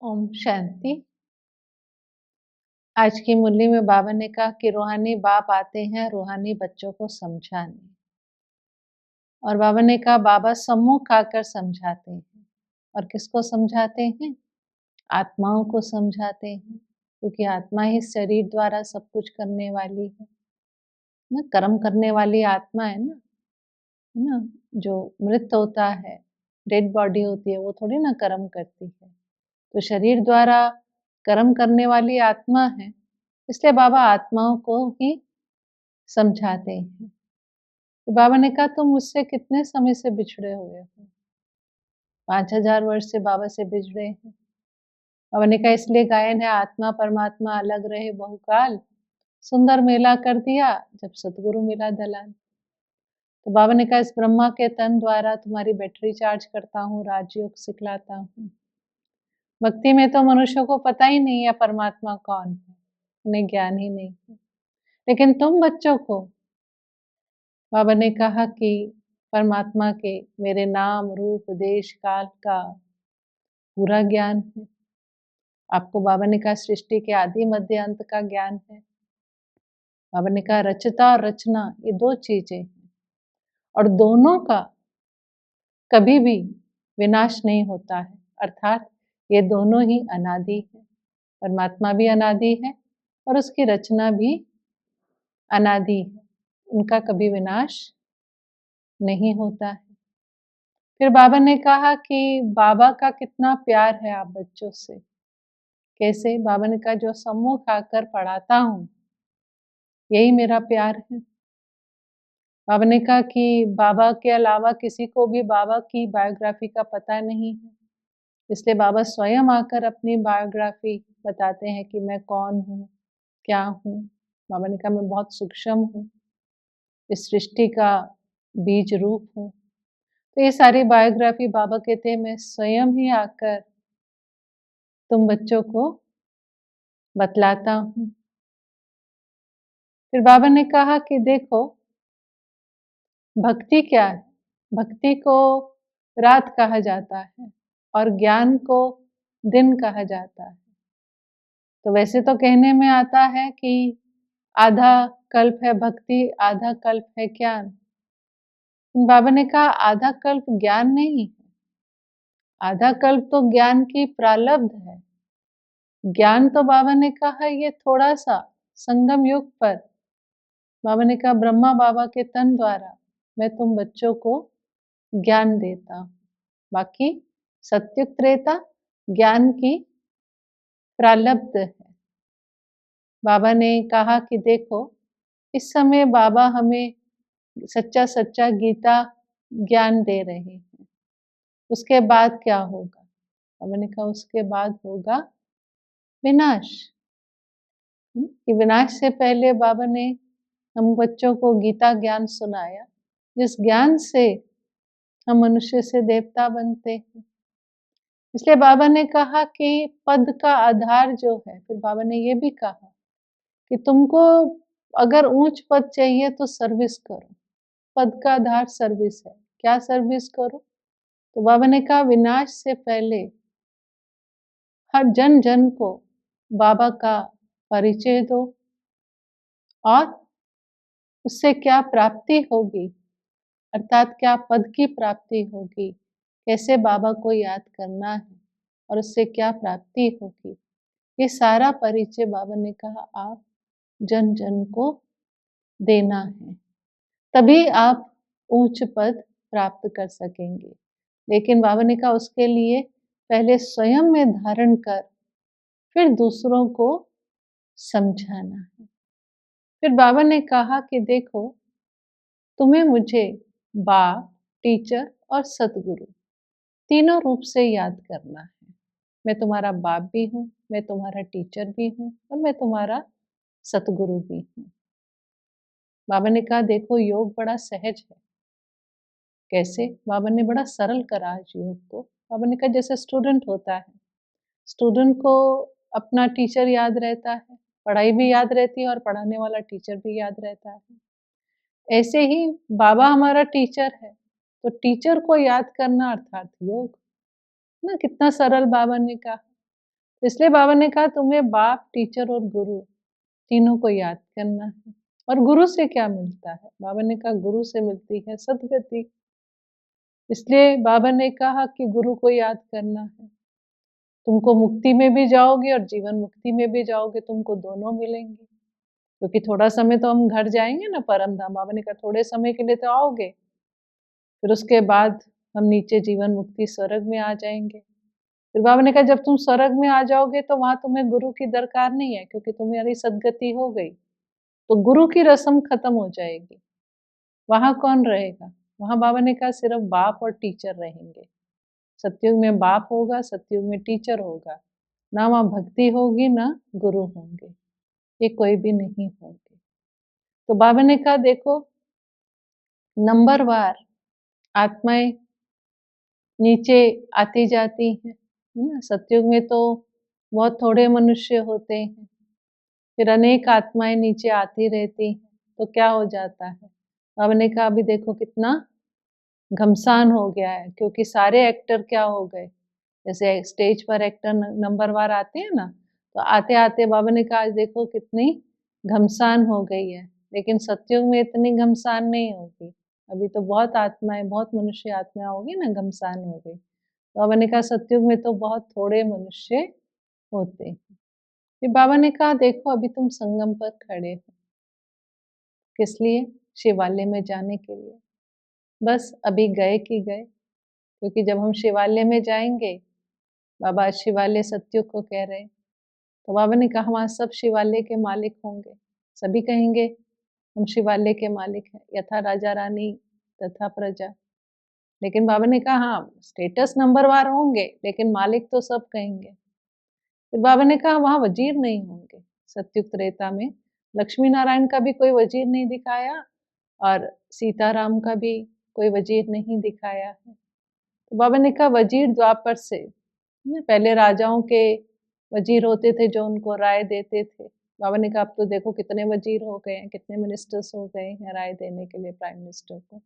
ओम शांति। आज की मुरली में बाबा ने कहा कि रूहानी बाप आते हैं रूहानी बच्चों को समझाने। और बाबा ने कहा बाबा सम्मुख आकर समझाते हैं। और किसको समझाते हैं? आत्माओं को समझाते हैं, क्योंकि आत्मा ही शरीर द्वारा सब कुछ करने वाली है ना। कर्म करने वाली आत्मा है ना। जो मृत होता है, डेड बॉडी होती है, वो थोड़ी ना कर्म करती है। तो शरीर द्वारा कर्म करने वाली आत्मा है, इसलिए बाबा आत्माओं को ही समझाते हैं। तो बाबा ने कहा तुम मुझसे कितने समय से बिछड़े हुए हो? 5000 वर्ष से बाबा से बिछड़े हैं। बाबा ने कहा इसलिए गायन है, आत्मा परमात्मा अलग रहे बहुकाल, सुंदर मेला कर दिया जब सतगुरु मिला दलाल। तो बाबा ने कहा इस ब्रह्मा के तन द्वारा तुम्हारी बैटरी चार्ज करता हूँ, राजयोग सिखलाता हूँ। भक्ति में तो मनुष्य को पता ही नहीं है परमात्मा कौन है, उन्हें ज्ञान ही नहीं है। लेकिन तुम बच्चों को बाबा ने कहा कि परमात्मा के मेरे नाम रूप देश काल का पूरा ज्ञान है। आपको बाबा ने कहा सृष्टि के आदि मध्य अंत का ज्ञान है। बाबा ने कहा रचता और रचना ये दो चीजें हैं, और दोनों का कभी भी विनाश नहीं होता है। अर्थात ये दोनों ही अनादि है। परमात्मा भी अनादि है और उसकी रचना भी अनादि है। उनका कभी विनाश नहीं होता है। फिर बाबा ने कहा कि बाबा का कितना प्यार है आप बच्चों से। कैसे? बाबा ने कहा जो सम्मुख आकर पढ़ाता हूँ, यही मेरा प्यार है। बाबा ने कहा कि बाबा के अलावा किसी को भी बाबा की बायोग्राफी का पता नहीं है, इसलिए बाबा स्वयं आकर अपनी बायोग्राफी बताते हैं कि मैं कौन हूँ, क्या हूँ। बाबा ने कहा मैं बहुत सूक्ष्म हूँ, इस सृष्टि का बीज रूप हूँ। तो ये सारी बायोग्राफी बाबा कहते हैं मैं स्वयं ही आकर तुम बच्चों को बतलाता हूँ। फिर बाबा ने कहा कि देखो भक्ति क्या है? भक्ति को रात कहा जाता है और ज्ञान को दिन कहा जाता है। तो वैसे तो कहने में आता है कि आधा कल्प है भक्ति, आधा कल्प है ज्ञान। बाबा ने कहा आधा कल्प ज्ञान नहीं है, आधा कल्प तो ज्ञान की प्रारब्ध है। ज्ञान तो बाबा ने कहा ये थोड़ा सा संगम युग पर बाबा ने कहा ब्रह्मा बाबा के तन द्वारा मैं तुम बच्चों को ज्ञान देता हूँ। बाकी सत्युग त्रेता ज्ञान की प्रारब्ध है। बाबा ने कहा कि देखो इस समय बाबा हमें सच्चा सच्चा गीता ज्ञान दे रहे हैं। उसके बाद क्या होगा? बाबा ने कहा उसके बाद होगा विनाश। कि विनाश से पहले बाबा ने हम बच्चों को गीता ज्ञान सुनाया, जिस ज्ञान से हम मनुष्य से देवता बनते हैं। इसलिए बाबा ने कहा कि पद का आधार जो है, फिर बाबा ने ये भी कहा कि तुमको अगर ऊंच पद चाहिए तो सर्विस करो। पद का आधार सर्विस है। क्या सर्विस करो? तो बाबा ने कहा विनाश से पहले हर जन जन को बाबा का परिचय दो और उससे क्या प्राप्ति होगी, अर्थात क्या पद की प्राप्ति होगी, कैसे बाबा को याद करना है और उससे क्या प्राप्ति होगी, ये सारा परिचय बाबा ने कहा आप जन जन को देना है, तभी आप उच्च पद प्राप्त कर सकेंगे। लेकिन बाबा ने कहा उसके लिए पहले स्वयं में धारण कर फिर दूसरों को समझाना है। फिर बाबा ने कहा कि देखो तुम्हें मुझे बाप, टीचर और सतगुरु तीनों रूप से याद करना है। मैं तुम्हारा बाप भी हूँ, मैं तुम्हारा टीचर भी हूँ और मैं तुम्हारा सतगुरु भी हूँ। बाबा ने कहा देखो योग बड़ा सहज है। कैसे? बाबा ने बड़ा सरल करा आज योग को। बाबा ने कहा जैसे स्टूडेंट होता है, स्टूडेंट को अपना टीचर याद रहता है, पढ़ाई भी याद रहती है और पढ़ाने वाला टीचर भी याद रहता है। ऐसे ही बाबा हमारा टीचर है, तो टीचर को याद करना अर्थात योग। ना कितना सरल बाबा ने कहा। इसलिए बाबा ने कहा तुम्हें बाप, टीचर और गुरु तीनों को याद करना है। और गुरु से क्या मिलता है? बाबा ने कहा गुरु से मिलती है सद्गति। इसलिए बाबा ने कहा कि गुरु को याद करना है। तुमको मुक्ति में भी जाओगे और जीवन मुक्ति में भी जाओगे, तुमको दोनों मिलेंगे। क्योंकि थोड़ा समय तो हम घर जाएंगे ना परम धाम। बाबा ने कहा थोड़े समय के लिए तो आओगे, फिर उसके बाद हम नीचे जीवन मुक्ति स्वर्ग में आ जाएंगे। फिर बाबा ने कहा जब तुम स्वर्ग में आ जाओगे तो वहां तुम्हें गुरु की दरकार नहीं है, क्योंकि तुम्हारी सदगति हो गई। तो गुरु की रस्म खत्म हो जाएगी। वहां कौन रहेगा? वहां बाबा ने कहा सिर्फ बाप और टीचर रहेंगे। सतयुग में बाप होगा, सतयुग में टीचर होगा। ना वहां भक्ति होगी, ना गुरु होंगे, ये कोई भी नहीं होंगे। तो बाबा ने कहा देखो, नंबरवार आत्माएं नीचे आती जाती हैं, है ना। सतयुग में तो बहुत थोड़े मनुष्य होते हैं, फिर अनेक आत्माएं नीचे आती रहती हैं। तो क्या हो जाता है? बाबा ने कहा अभी देखो कितना घमसान हो गया है, क्योंकि सारे एक्टर क्या हो गए, जैसे स्टेज पर एक्टर नंबरवार आते हैं ना, तो आते आते बाबा ने कहा आज देखो कितनी घमसान हो गई है। लेकिन सतयुग में इतनी घमसान नहीं होगी। अभी तो बहुत आत्माएं, बहुत मनुष्य आत्माएं होगी ना, घमसान हो गई। तो बाबा ने कहा सतयुग में तो बहुत थोड़े मनुष्य होते हैं। फिर बाबा ने कहा देखो अभी तुम संगम पर खड़े हो, किस लिए? शिवालय में जाने के लिए। बस अभी गए कि गए, क्योंकि जब हम शिवालय में जाएंगे, बाबा शिवालय सतयुग को कह रहे हैं, तो बाबा ने कहा वहाँ सब शिवालय के मालिक होंगे। सभी कहेंगे हम शिवालय के मालिक हैं, यथा राजा रानी तथा प्रजा। लेकिन बाबा ने कहा हाँ स्टेटस नंबरवार होंगे, लेकिन मालिक तो सब कहेंगे। फिर बाबा ने कहा वहाँ वजीर नहीं होंगे। सतयुग त्रेता में लक्ष्मी नारायण का भी कोई वजीर नहीं दिखाया, और सीताराम का भी कोई वजीर नहीं दिखाया है। तो बाबा ने कहा वजीर द्वापर से, पहले राजाओं के वजीर होते थे जो उनको राय देते थे। बाबा ने कहा अब तो देखो कितने वजीर हो गए हैं, कितने मिनिस्टर्स हो गए हैं राय देने के लिए प्राइम मिनिस्टर को,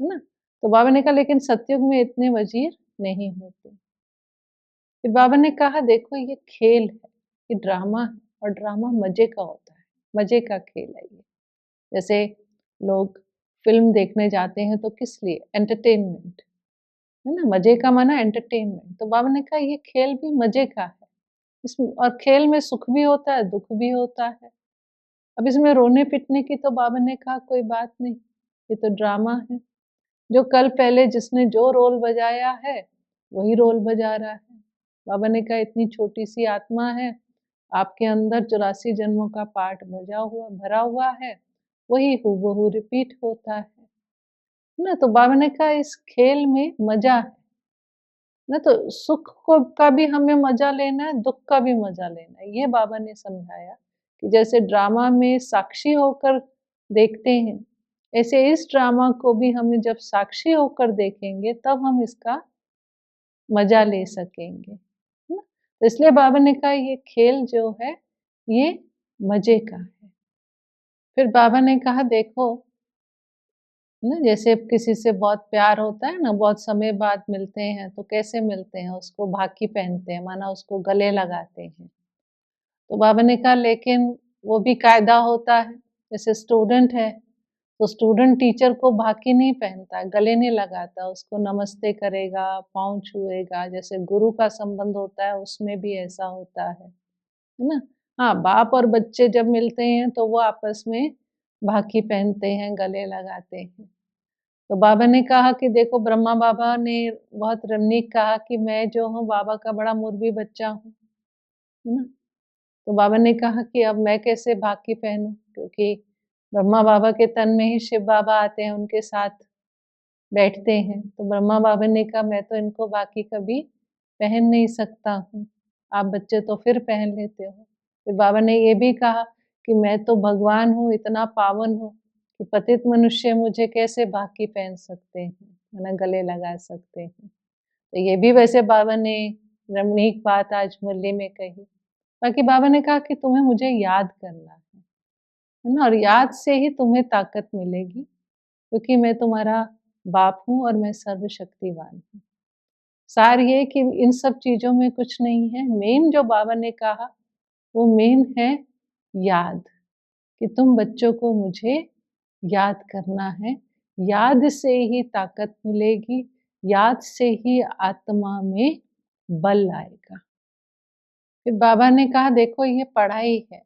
है ना। तो बाबा ने कहा लेकिन सतयुग में इतने वजीर नहीं होते। फिर बाबा ने कहा देखो ये खेल है, ये ड्रामा है, और ड्रामा मजे का होता है, मजे का खेल है ये। जैसे लोग फिल्म देखने जाते हैं तो किस लिए? एंटरटेनमेंट, है ना। मजे का माना एंटरटेनमेंट। तो बाबा ने कहा ये खेल भी मजे का है, इसमें और खेल में सुख भी होता है, दुख भी होता है। अब इसमें रोने पिटने की तो बाबा ने कहा कोई बात नहीं, ये तो ड्रामा है। जो कल पहले जिसने जो रोल बजाया है वही रोल बजा रहा है। बाबा ने कहा इतनी छोटी सी आत्मा है, आपके अंदर 84 जन्मों का पाठ भरा हुआ है, वही हूबहू रिपीट होता है ना। तो बाबा ने कहा इस खेल में मजा है ना, तो सुख को का भी हमें मजा लेना है, दुख का भी मजा लेना है। ये बाबा ने समझाया कि जैसे ड्रामा में साक्षी होकर देखते हैं, ऐसे इस ड्रामा को भी हमें जब साक्षी होकर देखेंगे तब हम इसका मजा ले सकेंगे, है ना। तो इसलिए बाबा ने कहा ये खेल जो है ये मजे का है। फिर बाबा ने कहा देखो ना, जैसे किसी से बहुत प्यार होता है ना, बहुत समय बाद मिलते हैं तो कैसे मिलते हैं? उसको भाकी पहनते हैं, माना उसको गले लगाते हैं। तो बाबा ने कहा लेकिन वो भी कायदा होता है। जैसे स्टूडेंट है तो स्टूडेंट टीचर को भाकी नहीं पहनता, गले नहीं लगाता, उसको नमस्ते करेगा, पाँव छुएगा। जैसे गुरु का संबंध होता है उसमें भी ऐसा होता है ना। हाँ, बाप और बच्चे जब मिलते हैं तो वो आपस में भाकी पहनते हैं, गले लगाते हैं। तो बाबा ने कहा कि देखो ब्रह्मा बाबा ने बहुत रमणीक कहा कि मैं जो हूँ बाबा का बड़ा मुर्बी बच्चा हूँ, है ना। तो बाबा ने कहा कि अब मैं कैसे भाकी पहनूं, क्योंकि ब्रह्मा बाबा के तन में ही शिव बाबा आते हैं, उनके साथ बैठते हैं। तो ब्रह्मा बाबा ने कहा मैं तो इनको बाकी कभी पहन नहीं सकता हूँ, आप बच्चे तो फिर पहन लेते हो। फिर बाबा ने ये भी कहा कि मैं तो भगवान हूँ, इतना पावन हूँ कि पतित मनुष्य मुझे कैसे बाकी पहन सकते हैं, है ना, गले लगा सकते हैं। तो ये भी वैसे बाबा ने रमणीक बात आज मुरली में कही। बाकी बाबा ने कहा कि तुम्हें मुझे याद करना है ना, और याद से ही तुम्हें ताकत मिलेगी, क्योंकि मैं तुम्हारा बाप हूँ और मैं सर्वशक्तिवान हूँ। सार ये कि इन सब चीज़ों में कुछ नहीं है। मेन जो बाबा ने कहा वो मेन है याद, कि तुम बच्चों को मुझे याद करना है। याद से ही ताकत मिलेगी, याद से ही आत्मा में बल आएगा। फिर बाबा ने कहा देखो ये पढ़ाई है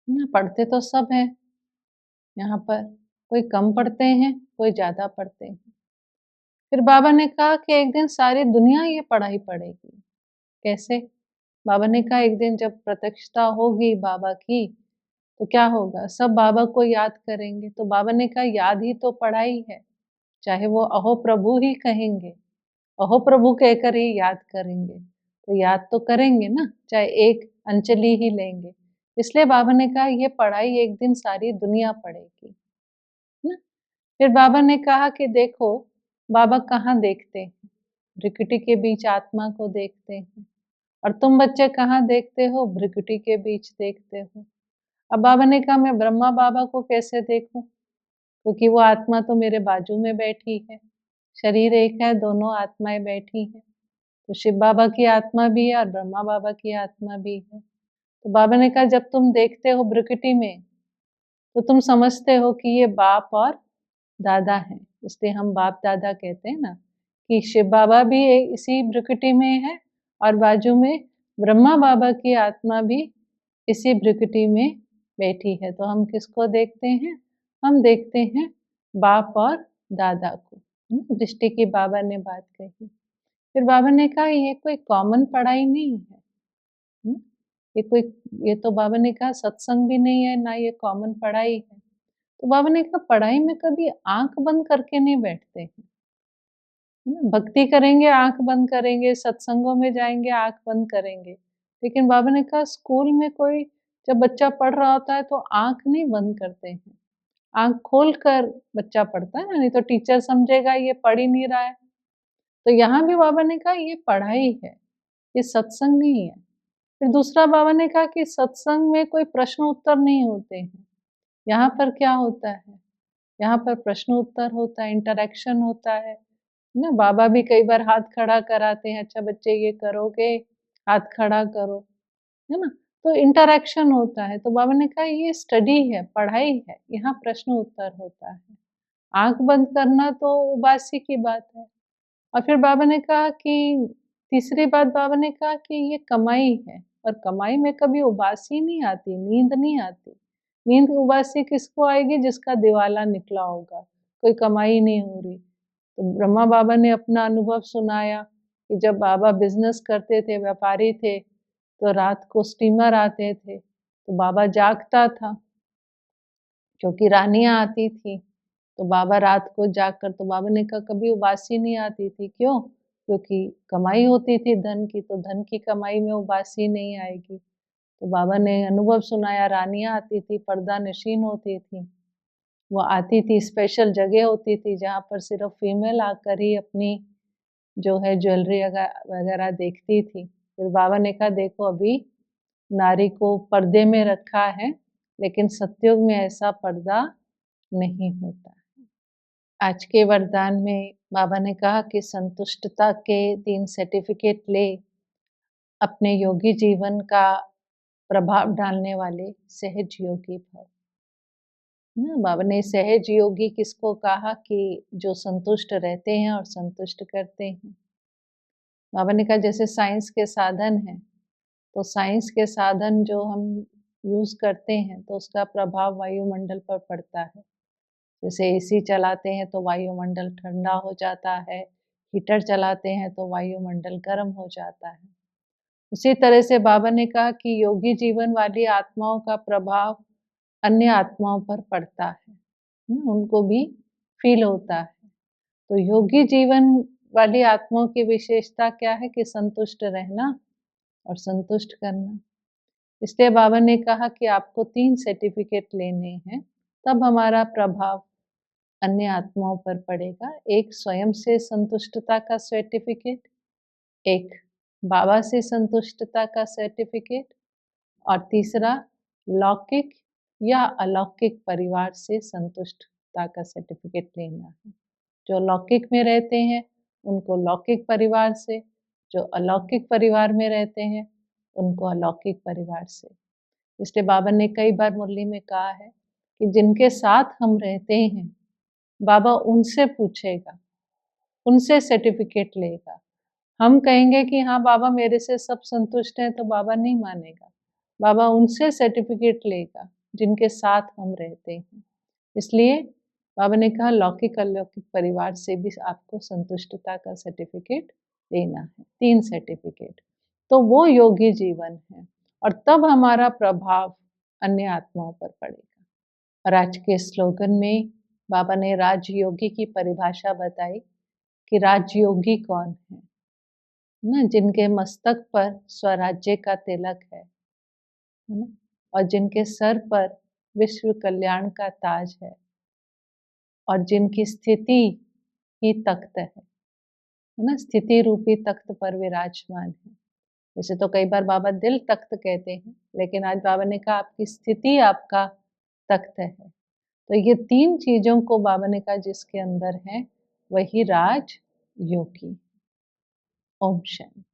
ना, पढ़ते तो सब हैं यहाँ पर, कोई कम पढ़ते हैं, कोई ज़्यादा पढ़ते हैं। फिर बाबा ने कहा कि एक दिन सारी दुनिया ये पढ़ाई पढ़ेगी। कैसे? बाबा ने कहा एक दिन जब प्रत्यक्षता होगी बाबा की, तो क्या होगा? सब बाबा को याद करेंगे। तो बाबा ने कहा याद ही तो पढ़ाई है, चाहे वो अहो प्रभु ही कहेंगे, अहो प्रभु कहकर ही याद करेंगे, तो याद तो करेंगे ना, चाहे एक अंजलि ही लेंगे। इसलिए बाबा ने कहा ये पढ़ाई एक दिन सारी दुनिया पढ़ेगी, ना? फिर बाबा ने कहा कि देखो बाबा कहाँ देखते हैं? भृकुटी के बीच आत्मा को देखते हैं, और तुम बच्चे कहाँ देखते हो? भृकुटी के बीच देखते हो। अब बाबा ने कहा मैं ब्रह्मा बाबा को कैसे देखूं, क्योंकि वो आत्मा तो मेरे बाजू में बैठी है, शरीर एक है, दोनों आत्माएं बैठी हैं। तो शिव बाबा की आत्मा भी है और ब्रह्मा बाबा की आत्मा भी है। तो बाबा ने कहा जब तुम देखते हो भृकुटी में, तो तुम समझते हो कि ये बाप और दादा हैं, इसलिए हम बाप दादा कहते हैं ना, कि शिव बाबा भी इसी भृकुटी में है और बाजू में ब्रह्मा बाबा की आत्मा भी इसी भृकुटी में बैठी है। तो हम किसको देखते हैं? हम देखते हैं बाप और दादा को। दृष्टि की बाबा ने बात कही। फिर बाबा ने कहा ये कोई कॉमन पढ़ाई नहीं है, हुँ? ये कोई, ये तो बाबा ने कहा सत्संग भी नहीं है, ना ये कॉमन पढ़ाई है। तो बाबा ने कहा पढ़ाई में कभी आँख बंद करके नहीं बैठते हैं, है ना? भक्ति करेंगे आँख बंद करेंगे, सत्संगों में जाएँगे आँख बंद करेंगे। लेकिन बाबा ने कहा स्कूल में कोई जब बच्चा पढ़ रहा होता है तो आँख नहीं बंद करते हैं, आँख खोल कर बच्चा पढ़ता है ना, नहीं तो टीचर समझेगा ये पढ़ ही नहीं रहा है। तो यहाँ भी बाबा ने कहा ये पढ़ाई है, ये सत्संग नहीं है। फिर दूसरा बाबा ने कहा कि सत्संग में कोई प्रश्न उत्तर नहीं होते हैं। यहाँ पर क्या होता है? यहाँ पर प्रश्न उत्तर होता है, इंटरैक्शन होता है ना? बाबा भी कई बार हाथ खड़ा कराते हैं, अच्छा बच्चे ये करोगे, हाथ खड़ा करो, है ना? तो इंटरैक्शन होता है। तो बाबा ने कहा ये स्टडी है, पढ़ाई है, यहाँ प्रश्न उत्तर होता है। आँख बंद करना तो उबासी की बात है। और फिर बाबा ने कहा कि तीसरी बात बाबा ने कहा कि ये कमाई है, और कमाई में कभी उबासी नहीं आती, नींद नहीं आती। नींद उबासी किसको आएगी? जिसका दिवाला निकला होगा, कोई कमाई नहीं हो रही। तो ब्रह्मा बाबा ने अपना अनुभव सुनाया कि जब बाबा बिज़नेस करते थे, व्यापारी थे, तो रात को स्टीमर आते थे, तो बाबा जागता था, क्योंकि रानियाँ आती थी। तो बाबा रात को जाग कर, तो बाबा ने कहा कभी उबासी नहीं आती थी, क्यों? क्योंकि कमाई होती थी धन की, तो धन की कमाई में उबासी नहीं आएगी। तो बाबा ने अनुभव सुनाया, रानियाँ आती थी, पर्दा नशीन होती थी। वो आती थी, स्पेशल जगह होती थी जहाँ पर सिर्फ़ फीमेल आकर ही अपनी जो है ज्वेलरी वगैरह देखती थी। फिर बाबा ने कहा देखो अभी नारी को पर्दे में रखा है, लेकिन सतयुग में ऐसा पर्दा नहीं होता। आज के वरदान में बाबा ने कहा कि संतुष्टता के 3 सर्टिफिकेट ले, अपने योगी जीवन का प्रभाव डालने वाले सहज योगी भव। ना बाबा ने सहज योगी किसको कहा? कि जो संतुष्ट रहते हैं और संतुष्ट करते हैं। बाबा ने कहा जैसे साइंस के साधन हैं, तो साइंस के साधन जो हम यूज़ करते हैं, तो उसका प्रभाव वायुमंडल पर पड़ता है। जैसे एसी चलाते हैं तो वायुमंडल ठंडा हो जाता है, हीटर चलाते हैं तो वायुमंडल गर्म हो जाता है। उसी तरह से बाबा ने कहा कि योगी जीवन वाली आत्माओं का प्रभाव अन्य आत्माओं पर पड़ता है, उनको भी फ़ील होता है। तो योगी जीवन वाली आत्माओं की विशेषता क्या है? कि संतुष्ट रहना और संतुष्ट करना। इसलिए बाबा ने कहा कि आपको 3 सर्टिफिकेट लेने हैं, तब हमारा प्रभाव अन्य आत्माओं पर पड़ेगा। एक स्वयं से संतुष्टता का सर्टिफिकेट, एक बाबा से संतुष्टता का सर्टिफिकेट, और तीसरा लौकिक या अलौकिक परिवार से संतुष्टता का सर्टिफिकेट लेना है। जो लौकिक में रहते हैं उनको लौकिक परिवार से, जो अलौकिक परिवार में रहते हैं उनको अलौकिक परिवार से। इसलिए बाबा ने कई बार मुरली में कहा है कि जिनके साथ हम रहते हैं बाबा उनसे पूछेगा, उनसे सर्टिफिकेट लेगा। हम कहेंगे कि हाँ बाबा मेरे से सब संतुष्ट हैं, तो बाबा नहीं मानेगा। बाबा उनसे सर्टिफिकेट लेगा जिनके साथ हम रहते हैं। इसलिए बाबा ने कहा लौकिक अलौकिक परिवार से भी आपको संतुष्टता का सर्टिफिकेट लेना है, 3 सर्टिफिकेट। तो वो योगी जीवन है और तब हमारा प्रभाव अन्य आत्माओं पर पड़ेगा। और आज के स्लोगन में बाबा ने राजयोगी की परिभाषा बताई कि राजयोगी कौन है ना, जिनके मस्तक पर स्वराज्य का तिलक है ना, और जिनके सर पर विश्व कल्याण का ताज है और जिनकी स्थिति ही तख्त है ना, स्थिति रूपी तख्त पर विराजमान है। वैसे तो कई बार बाबा दिल तख्त कहते हैं, लेकिन आज बाबा ने कहा आपकी स्थिति आपका तख्त है। तो ये 3 चीज़ों को बाबा ने कहा जिसके अंदर है वही राज योगी। ओम शांति।